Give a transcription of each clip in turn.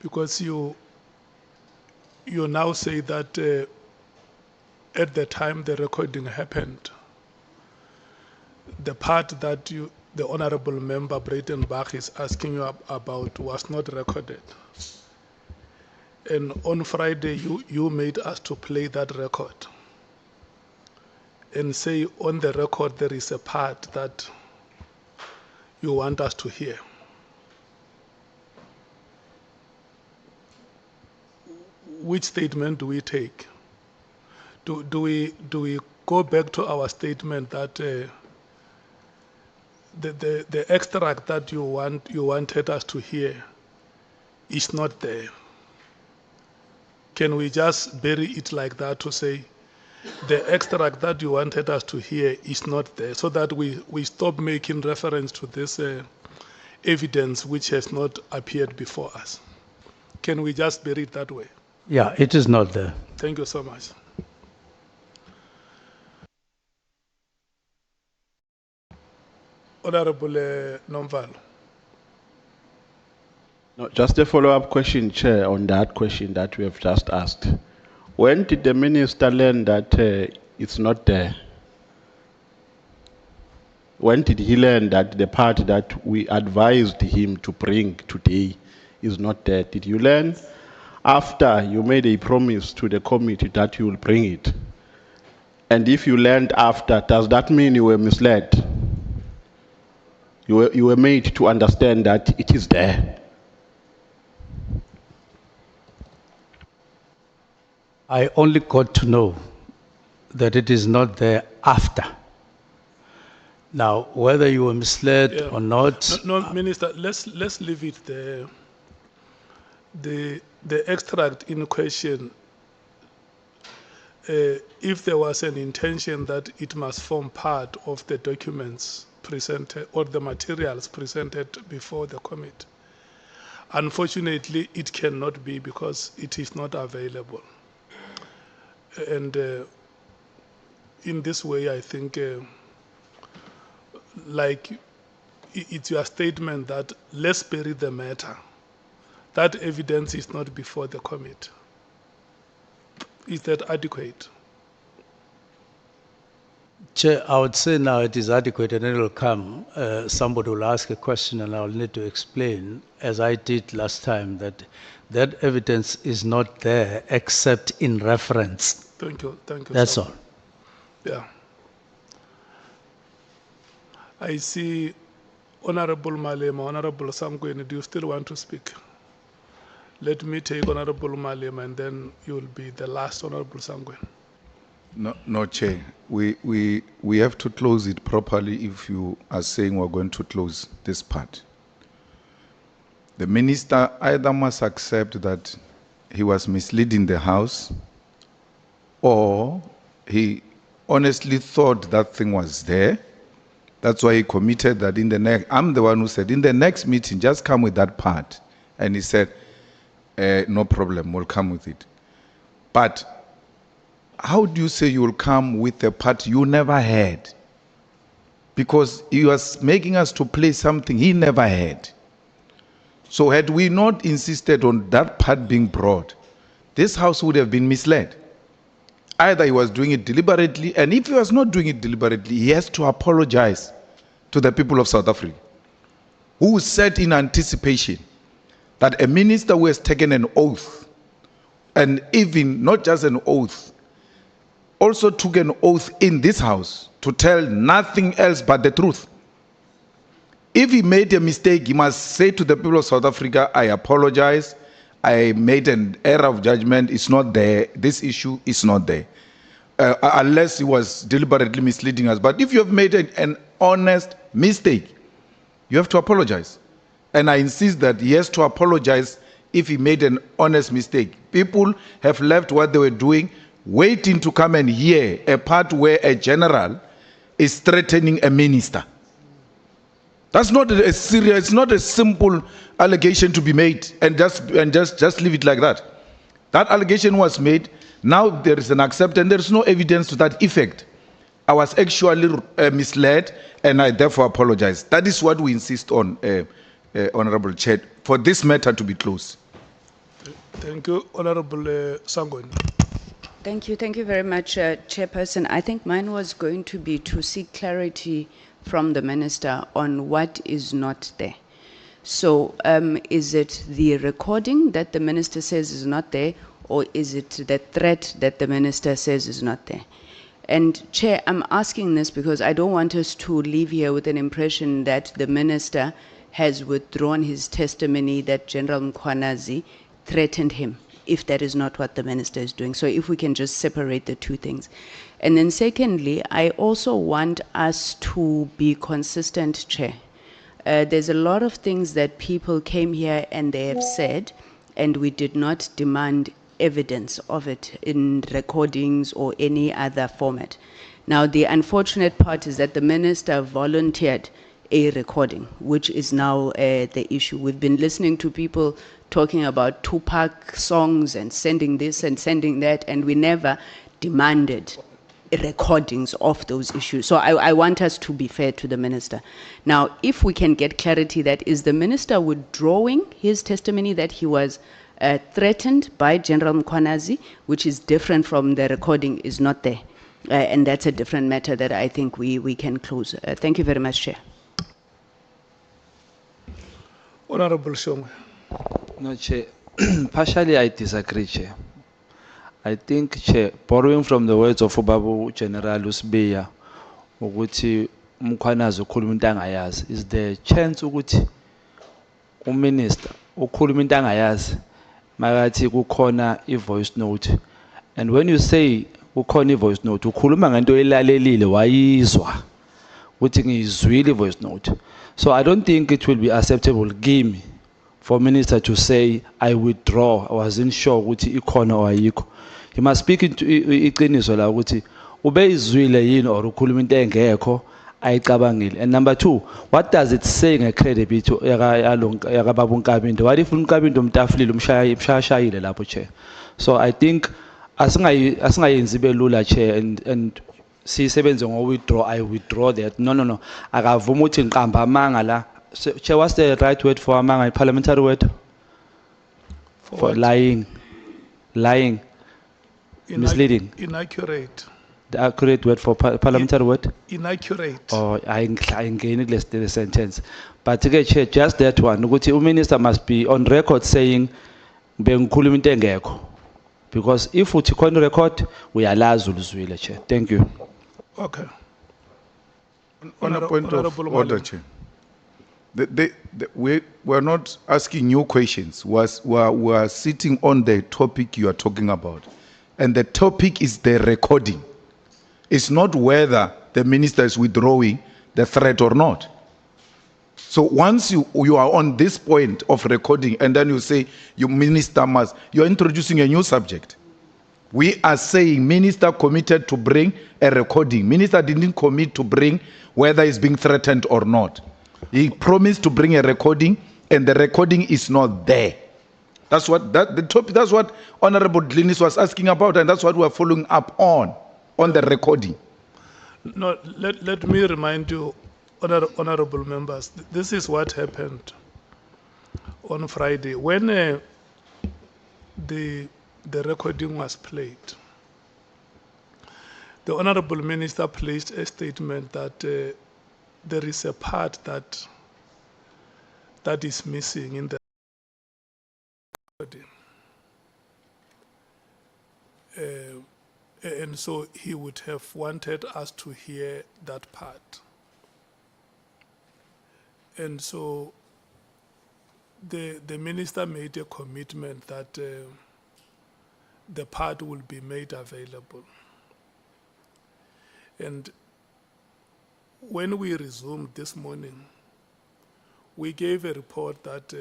because you now say that at the time the recording happened, the part that the Honorable Member Breitenbach is asking you about was not recorded. And on Friday, you made us to play that record and say on the record there is a part that you want us to hear. Which statement do we take? Do we go back to our statement that the extract that you wanted us to hear is not there? Can we just bury it like that to say the extract that you wanted us to hear is not there, so that we stop making reference to this evidence which has not appeared before us? Can we just bury it that way? Yeah, it is not there. Thank you so much. Honorable Nomvalo. No, just a follow-up question, Chair, on that question that we have just asked. When did the minister learn that it's not there? When did he learn that the part that we advised him to bring today is not there? Did you learn after you made a promise to the committee that you will bring it? And if you learned after, does that mean you were misled? You were made to understand that it is there. I only got to know that it is not there after. Now, whether you were misled or not... No, Minister, let's leave it there. The extract in question, if there was an intention that it must form part of the documents presented or the materials presented before the committee, unfortunately, it cannot be because it is not available. And in this way, I think, like it's your statement that let's bury the matter. That evidence is not before the committee. Is that adequate? Chair, I would say now it is adequate and it will come. Somebody will ask a question and I will need to explain, as I did last time, that evidence is not there except in reference. Thank you. That's all. Yeah. I see Honorable Malema, Honorable Sangweni, do you still want to speak? Let me take Honorable Malema and then you will be the last Honorable Sangweni. No, Chair. We have to close it properly if you are saying we're going to close this part. The minister either must accept that he was misleading the House, or he honestly thought that thing was there. That's why he committed that in the next, I'm the one who said, in the next meeting, just come with that part. And he said, no problem, we'll come with it. But how do you say you will come with a part you never had? Because he was making us to play something he never had. So had we not insisted on that part being brought, this House would have been misled. Either he was doing it deliberately, and if he was not doing it deliberately, he has to apologize to the people of South Africa, who said in anticipation that a minister who has taken an oath, and even not just an oath, also took an oath in this House to tell nothing else but the truth. If he made a mistake, he must say to the people of South Africa, I apologize, I made an error of judgment, it's not there, this issue is not there. Unless he was deliberately misleading us. But if you have made an honest mistake, you have to apologize. And I insist that he has to apologize if he made an honest mistake. People have left what they were doing, waiting to come and hear a part where a general is threatening a minister. That's not a serious, it's not a simple allegation to be made and just leave it like that. That allegation was made, now there is an acceptance, there is no evidence to that effect. I was actually misled and I therefore apologize. That is what we insist on, Honorable Chair, for this matter to be closed. Thank you, Honorable Sangoni. Thank you very much, Chairperson. I think mine was going to be to seek clarity from the Minister on what is not there. So is it the recording that the Minister says is not there, or is it the threat that the Minister says is not there? And Chair, I'm asking this because I don't want us to leave here with an impression that the Minister has withdrawn his testimony that General Mkhwanazi threatened him, if that is not what the Minister is doing. So if we can just separate the two things. And then secondly, I also want us to be consistent, Chair. There's a lot of things that people came here and they have said, and we did not demand evidence of it in recordings or any other format. Now, the unfortunate part is that the Minister volunteered a recording, which is now the issue. We've been listening to people talking about Tupac songs and sending this and sending that, and we never demanded recordings of those issues. So I want us to be fair to the Minister. Now, if we can get clarity that is the Minister withdrawing his testimony that he was threatened by General Mkhwanazi, which is different from the recording is not there. And that's a different matter that I think we can close. Thank you very much, Chair. Honorable Shongwe. No, Chair. Partially, I disagree, Chair. I think, Chair, borrowing from the words of Ubabu General Usbeya, ukuthi Mkhwanazi ukhuluma into angayazi, is the chance ukuthi uMinister ukhuluma into angayazi makathi kukhona i-voice note. And when you say kukhona i-voice note, ukhuluma ngento elalelile wayizwa ukuthi ngiyizwile i-voice note. So I don't think it will be acceptable kimi for Minister to say, I withdraw, I wasn't sure ukuthi ikhona or ayikho. He must speak into iqiniso la ukuthi ubeyizwile yini or ukhuluma into engekho ayicabangile. And number two, what does it say ngecredibility yakababa uNkabinde? What if uNkabinde umtafulile umshayashayile lapho, Chair? So I think asingayenzi ibe lula, Chair, and sisebenze ngo-withdraw, I withdraw that. No. Akavuma ukuthi ngiqamba amanga la. Chair, what's the right word for amanga? Parliamentary word? For lying. Lying. Misleading. Inaccurate. The accurate word for parliamentary word? Inaccurate. Oh, I engage the sentence. But again, Chair, just that one. The Minister must be on record saying, bengikhuluma into engekho. Because if we take on record, we allow Zuluzwile, Chair. Thank you. Okay. On a point of Honorable order, Malam. Chair. We're not asking new questions. We're sitting on the topic you are talking about. And the topic is the recording. It's not whether the minister is withdrawing the threat or not. So once you are on this point of recording and then you say your minister must, you're introducing a new subject. We are saying minister committed to bring a recording. Minister didn't commit to bring whether he's being threatened or not. He promised to bring a recording and the recording is not there. That's what that's what Honorable Dlinis was asking about, and that's what we're following up on the recording. No, let me remind you, honorable members, this is what happened on Friday. When the recording was played, the Honorable Minister placed a statement that there is a part that is missing in the recording. And so he would have wanted us to hear that part. And so the minister made a commitment that the part will be made available. And when we resumed this morning, we gave a report that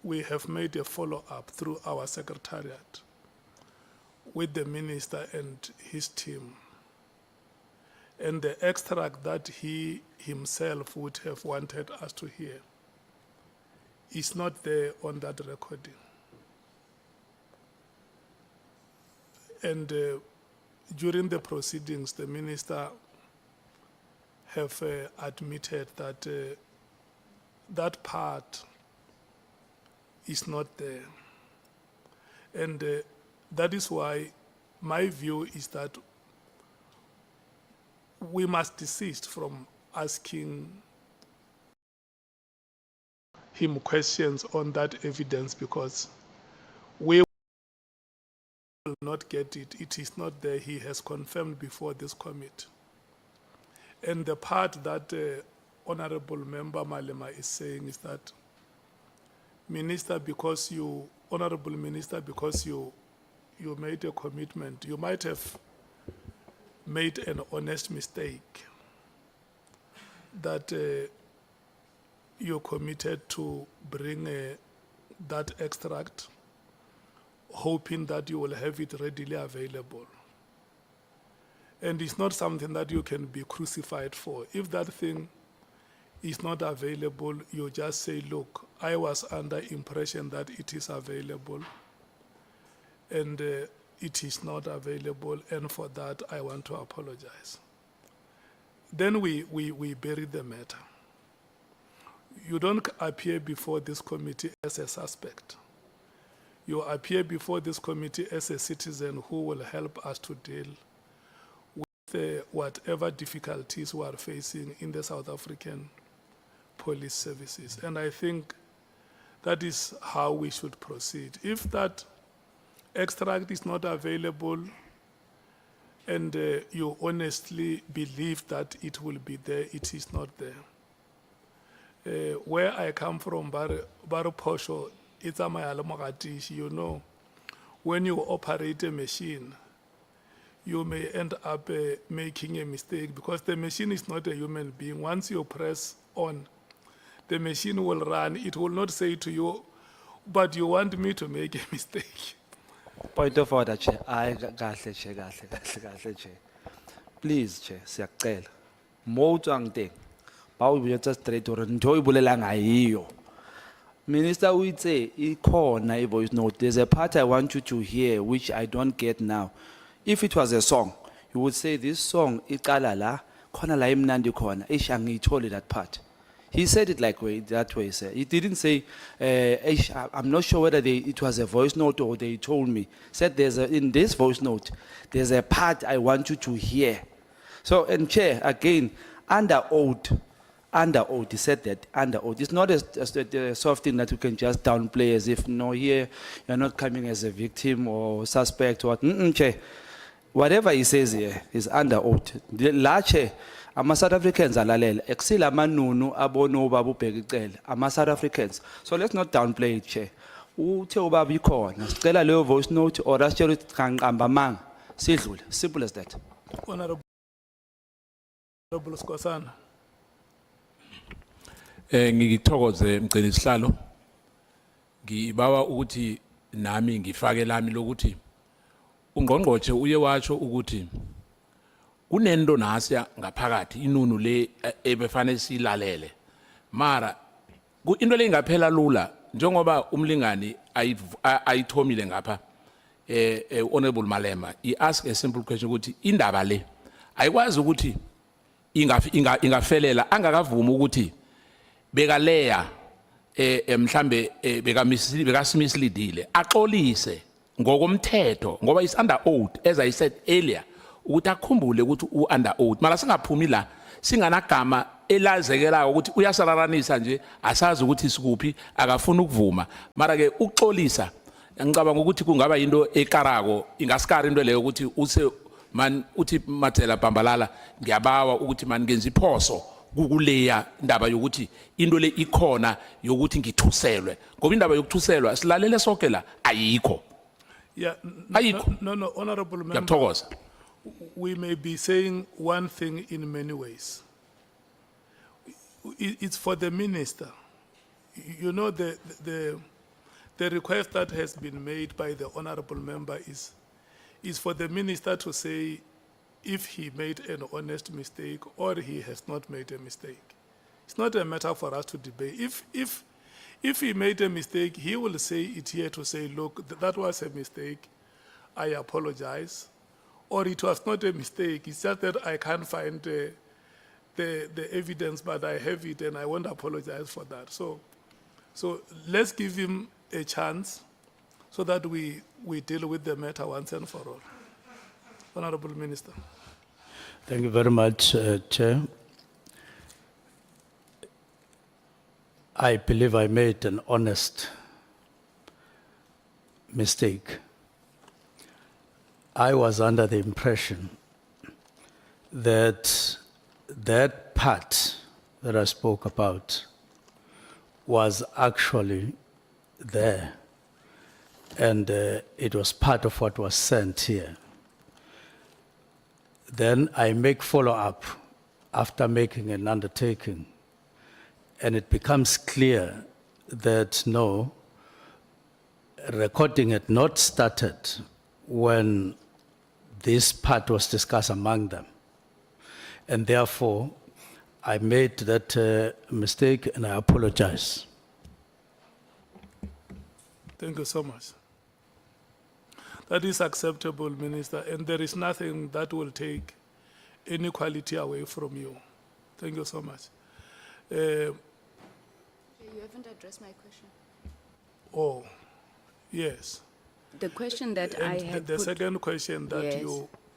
we have made a follow-up through our secretariat with the minister and his team. And the extract that he himself would have wanted us to hear is not there on that recording. And during the proceedings, the minister have admitted that that part is not there. And that is why my view is that we must desist from asking him questions on that evidence, because we will not get it. It is not there. He has confirmed before this committee. And the part that Honorable Member Malema is saying is that, Minister, because you, Honorable Minister, because you made a commitment, you might have made an honest mistake that you committed to bring that extract, hoping that you will have it readily available. And it's not something that you can be crucified for. If that thing is not available, you just say, look, I was under impression that it is available, and it is not available, and for that I want to apologize. Then we bury the matter. You don't appear before this committee as a suspect. You appear before this committee as a citizen who will help us to deal with whatever difficulties we are facing in the South African police services. And I think that is how we should proceed. If that extract is not available and you honestly believe that it will be there, it is not there. Where I come from, Baro Posho, it's a Mayala, you know, when you operate a machine, you may end up making a mistake, because the machine is not a human being. Once you press on, the machine will run. It will not say to you, but you want me to make a mistake. Point of order, Chair. Aye, kahle, Chair, kahle, Chair. Please, Chair, siyacela. Mo tswang teng, ba o botsa straight hore ntho e bolelang ha eyo. Minister o itse ikhona I voice note. There's a part I want you to hear which I don't get now. If it was a song, you would say this song iqala la khona la imnandi khona. Eish angiyitholi that part. He said it that way, sir. He didn't say, I'm not sure whether it was a voice note or they told me. Said in this voice note, there's a part I want you to hear. So, and Chair, again, under oath, he said that, under oath. It's not a soft thing that you can just downplay as if, no, here, you're not coming as a victim or suspect or what. Chair, whatever he says here is under oath. Chair, South Africans alalela eksila amanunu abono ubaba ubheka icela South Africans, so let's not downplay it, Chair. Uthe ubaba ikhona sicela leyo voice note or asitshela ukuthi kanqamba manga sidlule, simple as that. Honorable Skosana. Ngikuthokoze mgcini isihlalo, ngibawa ukuthi nami ngifake lami lokuthi ungqongqotshe uye watsho ukuthi kunento nasiya ngaphakathi inunu le ebefanele silalele, mara into le ingaphela lula njengoba umlingani ayithomile ngapha Honorable Malema. He asked a simple question ukuthi indaba le ayikwazi ukuthi ingafelela angakavuma ukuthi bekaleya mhlambe bekaSmith axolise ngokomthetho ngoba is under oath, as I said earlier, ukuthi akhumbule ukuthi u-under oath. Mara singaphumi la singanagama elazekelayo ukuthi uyasararanisa nje asazi ukuthi sikuphi akafuna ukuvuma. Mara ke ukuxolisa ngicabanga ukuthi kungaba into ekarako, ingasikari into leyo ukuthi man uthi Mathela Bambalala ngiyabawa ukuthi man ngenza iphoso kukuleya indaba yokuthi into le ikhona yokuthi ngithuselwe, ngoba indaba yokuthuselwa silalele sonke la ayikho. Yeah, no, Honorable Member. Ngiyathokoza. We may be saying one thing in many ways. It's for the minister. You know, the request that has been made by the honorable member is for the minister to say if he made an honest mistake or he has not made a mistake. It's not a matter for us to debate. If he made a mistake, he will say it here to say, look, that was a mistake, I apologize. Or it was not a mistake, it's just that I can't find the evidence, but I have it and I won't apologize for that. So let's give him a chance so that we deal with the matter once and for all. Honorable Minister. Thank you very much, Chair. I believe I made an honest mistake. I was under the impression that that part that I spoke about was actually there, and it was part of what was sent here. Then I make follow-up after making an undertaking, and it becomes clear that no, recording had not started when this part was discussed among them. And therefore, I made that mistake, and I apologize. Thank you so much. That is acceptable, Minister, and there is nothing that will take any quality away from you. Thank you so much. You haven't addressed my question. Oh, yes. The question that And I had the put, second question that Yes.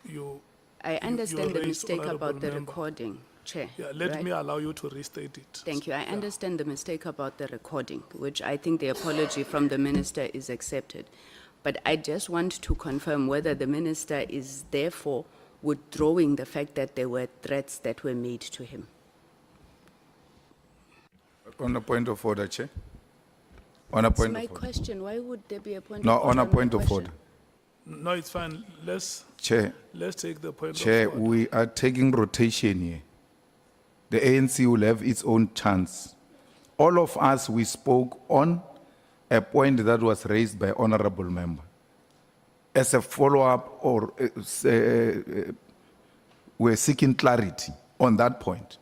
you I understand the raised, mistake Honorable about the Member. recording, Chair. Yeah, let right? me allow you to restate it. Thank you. I understand the mistake about the recording, which I think the apology from the minister is accepted. But I just want to confirm whether the minister is therefore withdrawing the fact that there were threats that were made to him. On a point of order, Chair. On a It's point my of order. question. Why would there be a point No, of order? on a my point of question? order. No, it's fine. Let's Chair, take the point Chair, of order. we are taking rotation here. The ANC will have its own chance. All of us, we spoke on a point that was raised by honorable member. As a follow-up, or we're seeking clarity on that point,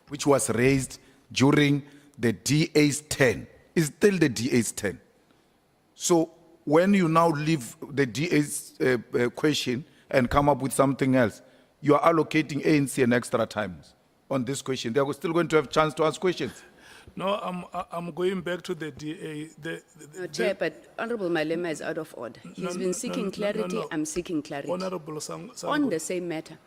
which was raised during the DA's 10. It's still the DA's 10. So when you now leave the DA's question and come up with something else, you are allocating ANC an extra time on this question. They are still going to have a chance to ask questions. No, I'm going back to the DA. No, Chair, but Honorable Malema is out of order. He's been seeking clarity. no. I'm seeking clarity Honorable on the same matter.